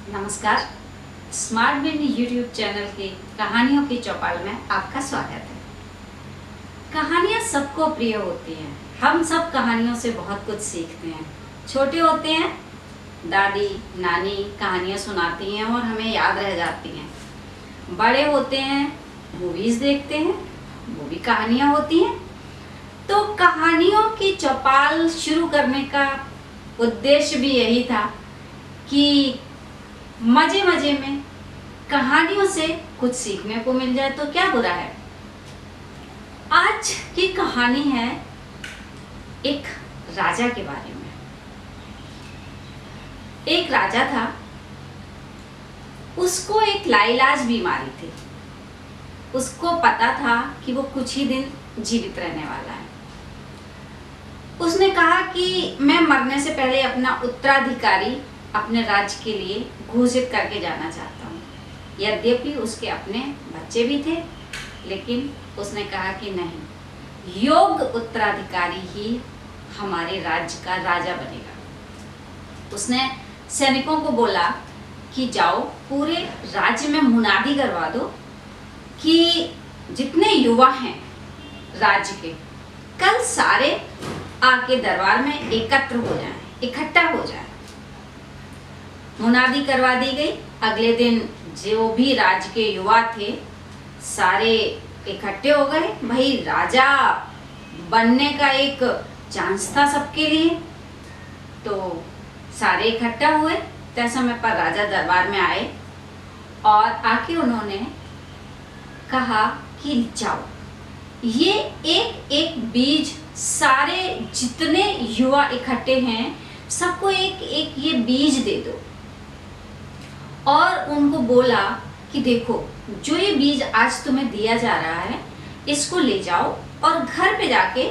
नमस्कार। स्मार्ट बिन YouTube channel के कहानियों की चौपाल में आपका स्वागत है। कहानियाँ सबको प्रिय होती हैं। हम सब कहानियों से बहुत कुछ सीखते हैं। छोटे होते हैं, दादी नानी कहानियाँ सुनाती हैं और हमें याद रह जाती हैं। बड़े होते हैं, मूवीज़ देखते हैं, वो भी कहानियाँ होती हैं। तो कहानियों की चौपाल शुरू करने का उद्देश्य भी यही था कि मजे मजे में कहानियों से कुछ सीखने को मिल जाए तो क्या बुरा है। आज की कहानी है एक राजा के बारे में। एक राजा था, उसको एक लाइलाज बीमारी थी। उसको पता था कि वो कुछ ही दिन जीवित रहने वाला है। उसने कहा कि मैं मरने से पहले अपना उत्तराधिकारी अपने राज्य के लिए घोषित करके जाना चाहता हूँ। यद्यपि उसके अपने बच्चे भी थे, लेकिन उसने कहा कि नहीं, योग्य उत्तराधिकारी ही हमारे राज्य का राजा बनेगा। उसने सैनिकों को बोला कि जाओ पूरे राज्य में मुनादी करवा दो कि जितने युवा हैं राज्य के, कल सारे आके दरबार में एकत्र हो जाएं, इकट्ठा हो जाएं। मुनादी करवा दी गई। अगले दिन जो भी राज्य के युवा थे सारे इकट्ठे हो गए। भाई राजा बनने का एक चांस था सबके लिए, तो सारे इकट्ठा हुए। तय समय पर राजा दरबार में आए और आके उन्होंने कहा कि जाओ, ये एक एक बीज, सारे जितने युवा इकट्ठे हैं सबको एक एक ये बीज दे दो। और उनको बोला कि देखो, जो ये बीज आज तुम्हें दिया जा रहा है, इसको ले जाओ और घर पे जाके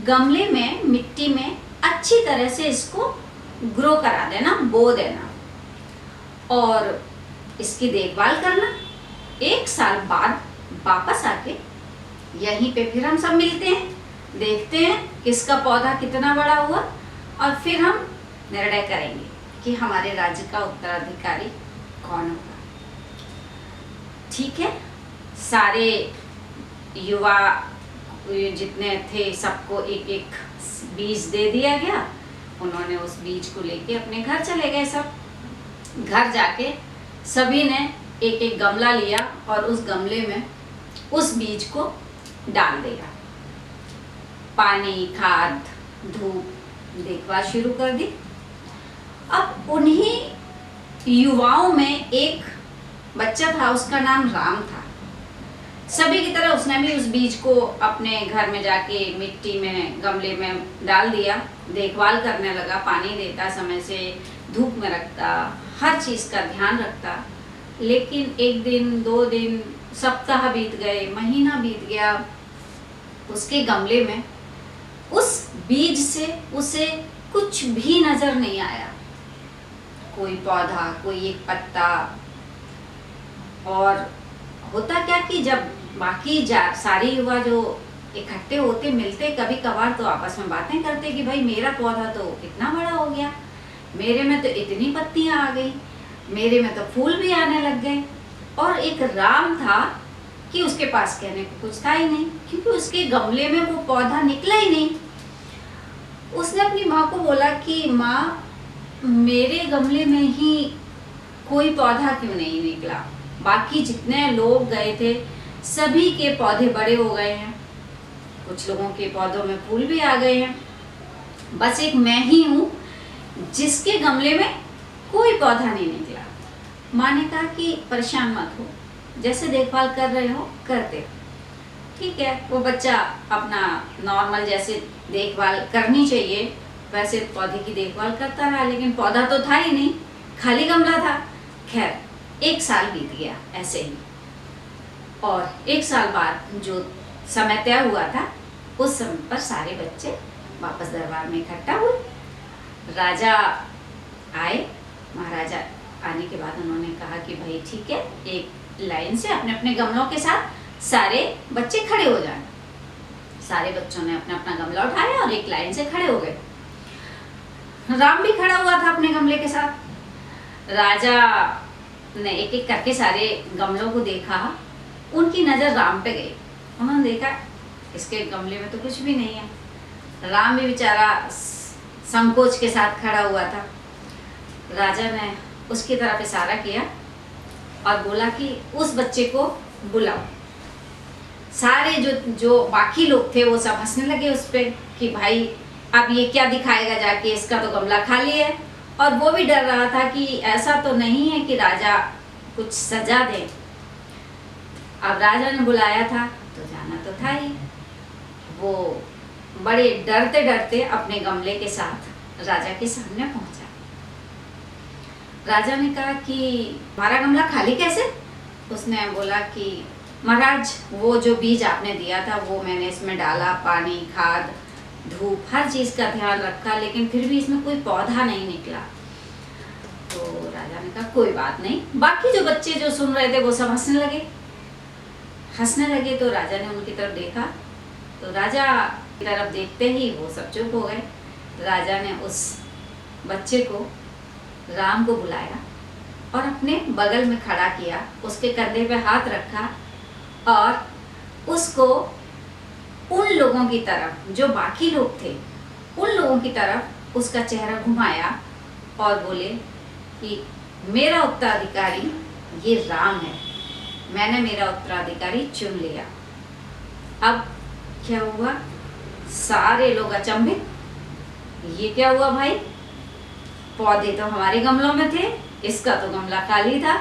गमले में मिट्टी में अच्छी तरह से इसको ग्रो करा देना, बो देना और इसकी देखभाल करना। 1 साल बाद वापस आके यहीं पे फिर हम सब मिलते हैं, देखते हैं किसका पौधा कितना बड़ा हुआ और फिर हम निर्णय करेंगे कि हमारे राज्य का उत्तराधिकारी कौन होगा। ठीक है, सारे युवा जितने थे सबको एक एक बीज दे दिया गया। उन्होंने उस बीज को लेके अपने घर चले गए। सब घर जाके सभी ने एक एक गमला लिया और उस गमले में उस बीज को डाल दिया। पानी, खाद, धूप, देखभाल शुरू कर दी। अब उन्हीं युवाओं में एक बच्चा था, उसका नाम राम था। सभी की तरह उसने भी उस बीज को अपने घर में जाके मिट्टी में गमले में डाल दिया, देखभाल करने लगा, पानी देता, समय से धूप में रखता, हर चीज़ का ध्यान रखता। लेकिन 1 दिन, 2 दिन, सप्ताह बीत गए, महीना बीत गया। उसके गमले में उस बीज से उसे कुछ भी नजर नहीं आया, कोई पौधा, कोई एक पत्ता। और होता क्या कि जब बाकी सारे युवा जो इकट्ठे होते, मिलते कभी कभार, तो आपस में बातें करते कि भाई मेरा पौधा तो इतना बड़ा हो गया, मेरे में तो इतनी पत्तियां आ गई, मेरे में तो फूल भी आने लग गए। और एक राम था कि उसके पास कहने को कुछ था ही नहीं, क्योंकि उसके गमले में वो पौधा निकला ही नहीं। उसने अपनी माँ को बोला कि माँ, मेरे गमले में ही कोई पौधा क्यों नहीं निकला? बाकी जितने लोग गए थे सभी के पौधे बड़े हो गए हैं, कुछ लोगों के पौधों में फूल भी आ गए हैं, बस एक मैं ही हूँ जिसके गमले में कोई पौधा नहीं निकला। माँ ने कहा कि परेशान मत हो, जैसे देखभाल कर रहे हो करते। ठीक है, वो बच्चा अपना नॉर्मल जैसे देखभाल करनी चाहिए वैसे पौधे की देखभाल करता रहा, लेकिन पौधा तो था ही नहीं, खाली गमला था। खैर 1 साल बीत गया ऐसे ही। और 1 साल बाद जो समय तय हुआ था, उस समय पर सारे बच्चे वापस दरबार में इकट्ठा हुए। राजा आए। महाराजा आने के बाद उन्होंने कहा कि भाई ठीक है, एक लाइन से अपने अपने गमलों के साथ सारे बच्चे खड़े हो जाएं। सारे बच्चों ने अपना अपना गमला उठाया और एक लाइन से खड़े हो गए। राम भी खड़ा हुआ था अपने गमले के साथ। राजा ने एक एक करके सारे गमलों को देखा। उनकी नज़र राम पे गई। उन्होंने देखा इसके गमले में तो कुछ भी नहीं है। राम भी बेचारा संकोच के साथ खड़ा हुआ था। राजा ने उसकी तरफ इशारा किया और बोला कि उस बच्चे को बुलाओ। सारे जो बाकी लोग थे वो सब हंसने लगे उस पर कि भाई अब ये क्या दिखाएगा जाके, इसका तो गमला खाली है। और वो भी डर रहा था कि ऐसा तो नहीं है कि राजा कुछ सजा दे। अब राजा ने बुलाया था तो जाना तो था ही। वो बड़े डरते डरते अपने गमले के साथ राजा के सामने पहुंचा। राजा ने कहा कि हमारा गमला खाली कैसे? उसने बोला कि महाराज वो जो बीज आपने दिया था वो मैंने इसमें डाला, पानी, खाद, धूप, हर चीज़ का ध्यान रखा, लेकिन फिर भी इसमें कोई पौधा नहीं निकला। तो राजा ने कहा कोई बात नहीं। बाकी जो बच्चे जो सुन रहे थे वो सब हंसने लगे। तो राजा ने उनकी तरफ देखा तो राजा की तरफ देखते ही वो सब चुप हो गए। राजा ने उस बच्चे को, राम को बुलाया और अपने बगल में खड़ा किया, उसके कंधे पे हाथ रखा और उसको उन लोगों की तरफ, जो बाकी लोग थे उन लोगों की तरफ उसका चेहरा घुमाया और बोले कि मेरा उत्तराधिकारी ये राम है, मैंने मेरा उत्तराधिकारी चुन लिया। अब क्या हुआ? सारे लोग अचंभित, ये क्या हुआ भाई? पौधे तो हमारे गमलों में थे, इसका तो गमला खाली था,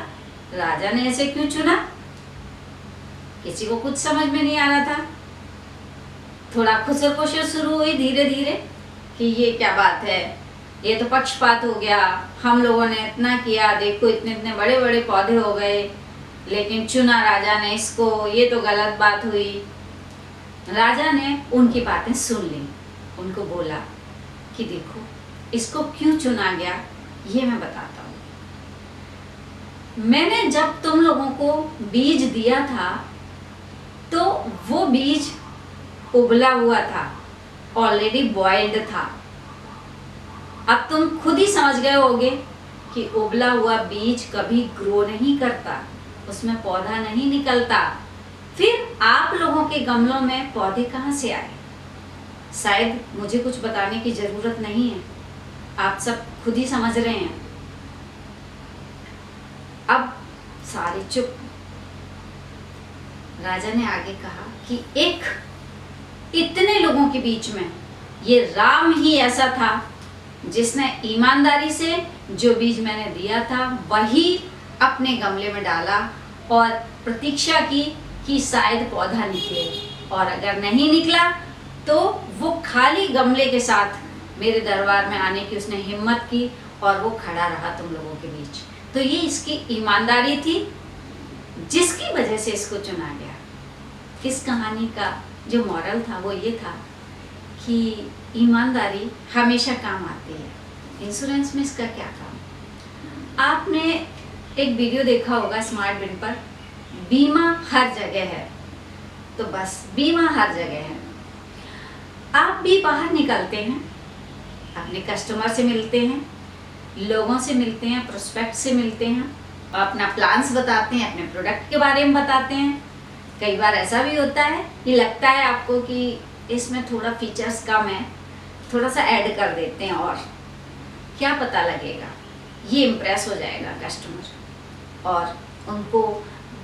राजा ने ऐसे क्यों चुना? किसी को कुछ समझ में नहीं आ रहा था। थोड़ा खुसर-पुसर शुरू हुई धीरे धीरे कि ये क्या बात है, ये तो पक्षपात हो गया, हम लोगों ने इतना किया, देखो इतने इतने बड़े बड़े पौधे हो गए, लेकिन चुना राजा ने इसको, ये तो गलत बात हुई। राजा ने उनकी बातें सुन ली। उनको बोला कि देखो इसको क्यों चुना गया ये मैं बताता हूँ। मैंने जब तुम लोगों को बीज दिया था तो वो बीज उबला हुआ था, ऑलरेडी बॉइल्ड था। अब तुम खुद ही समझ गए होगे कि उबला हुआ बीज कभी ग्रो नहीं करता, उसमें पौधा नहीं निकलता। फिर आप लोगों के गमलों में पौधे कहाँ से आए? शायद मुझे कुछ बताने की जरूरत नहीं है, आप सब खुद ही समझ रहे हैं। अब सारे चुप। राजा ने आगे कहा कि एक इतने लोगों के बीच में ये राम ही ऐसा था जिसने ईमानदारी से जो बीज मैंने दिया था वही अपने गमले में डाला और प्रतीक्षा की कि शायद पौधा निकले, और अगर नहीं निकला तो वो खाली गमले के साथ मेरे दरबार में आने की उसने हिम्मत की और वो खड़ा रहा तुम लोगों के बीच। तो ये इसकी ईमानदारी थी जिसकी वजह से इसको चुना गया। इस कहानी का जो मॉरल था वो ये था कि ईमानदारी हमेशा काम आती है। इंश्योरेंस में इसका क्या काम? आपने एक वीडियो देखा होगा स्मार्ट बिन पर, बीमा हर जगह है। तो बस बीमा हर जगह है। आप भी बाहर निकलते हैं, अपने कस्टमर से मिलते हैं, लोगों से मिलते हैं, प्रोस्पेक्ट से मिलते हैं, अपना प्लान्स बताते हैं, अपने प्रोडक्ट के बारे में बताते हैं। कई बार ऐसा भी होता है कि लगता है आपको कि इसमें थोड़ा फीचर्स कम है, थोड़ा सा ऐड कर देते हैं, और क्या पता लगेगा, ये इम्प्रेस हो जाएगा कस्टमर और उनको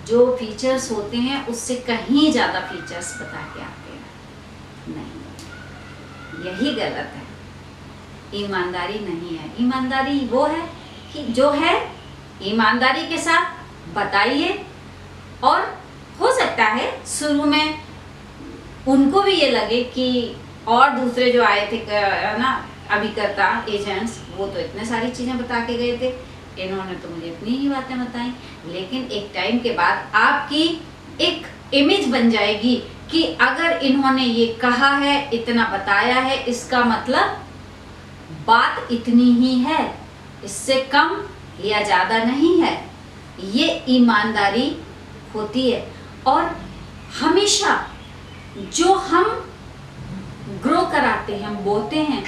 जो फीचर्स होते हैं उससे कहीं ज़्यादा फीचर्स बता के आते हैं। नहीं, यही गलत है। ईमानदारी नहीं है। ईमानदारी वो है कि जो है ईमानदारी के साथ बताइए। और हो सकता है शुरू में उनको भी ये लगे कि और दूसरे जो आए थे ना अभिकर्ता एजेंट्स, वो तो इतने सारी चीज़ें बता के गए थे, इन्होंने तो मुझे इतनी ही बातें बताई। लेकिन एक टाइम के बाद आपकी एक इमेज बन जाएगी कि अगर इन्होंने ये कहा है, इतना बताया है, इसका मतलब बात इतनी ही है, इससे कम या ज़्यादा नहीं है। ये ईमानदारी होती है। और हमेशा जो हम ग्रो कराते हैं, हम बोते हैं,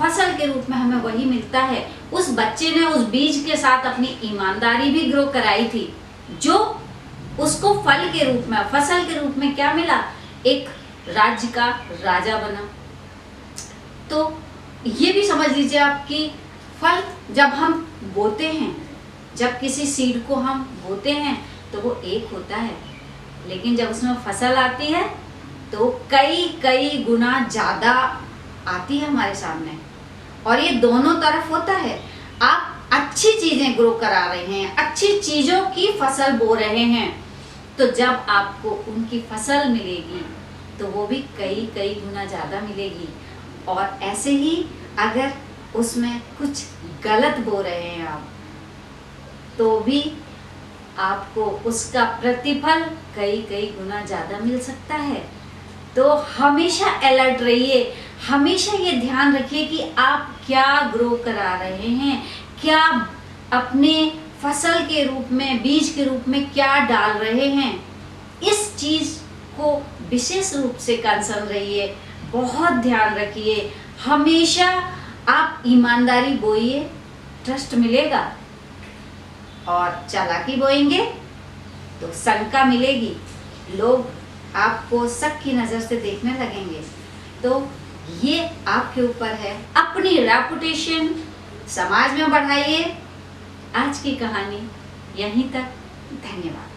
फसल के रूप में हमें वही मिलता है। उस बच्चे ने उस बीज के साथ अपनी ईमानदारी भी ग्रो कराई थी, जो उसको फल के रूप में, फसल के रूप में क्या मिला, एक राज्य का राजा बना। तो ये भी समझ लीजिए आप कि फल जब हम बोते हैं, जब किसी सीड को हम बोते हैं तो वो एक होता है, लेकिन जब उसमें फसल आती है तो कई कई गुना ज्यादा आती है हमारे सामने। और ये दोनों तरफ होता है। आप अच्छी चीजें ग्रो करा रहे हैं, अच्छी चीजों की फसल बो रहे हैं, तो जब आपको उनकी फसल मिलेगी तो वो भी कई कई गुना ज्यादा मिलेगी। और ऐसे ही अगर उसमें कुछ गलत बो रहे हैं आप, तो भी आपको उसका प्रतिफल कई कई गुना ज्यादा मिल सकता है। तो हमेशा अलर्ट रहिए, हमेशा ये ध्यान रखिए कि आप क्या ग्रो करा रहे हैं, क्या अपने फसल के रूप में, बीज के रूप में क्या डाल रहे हैं। इस चीज को विशेष रूप से कंसर्न रहिए, बहुत ध्यान रखिए। हमेशा आप ईमानदारी बोइए, ट्रस्ट मिलेगा। और चालाकी बोएंगे तो शंका मिलेगी, लोग आपको शक की नजर से देखने लगेंगे। तो ये आपके ऊपर है। अपनी रेपुटेशन समाज में बढ़ाइए। आज की कहानी यहीं तक। धन्यवाद।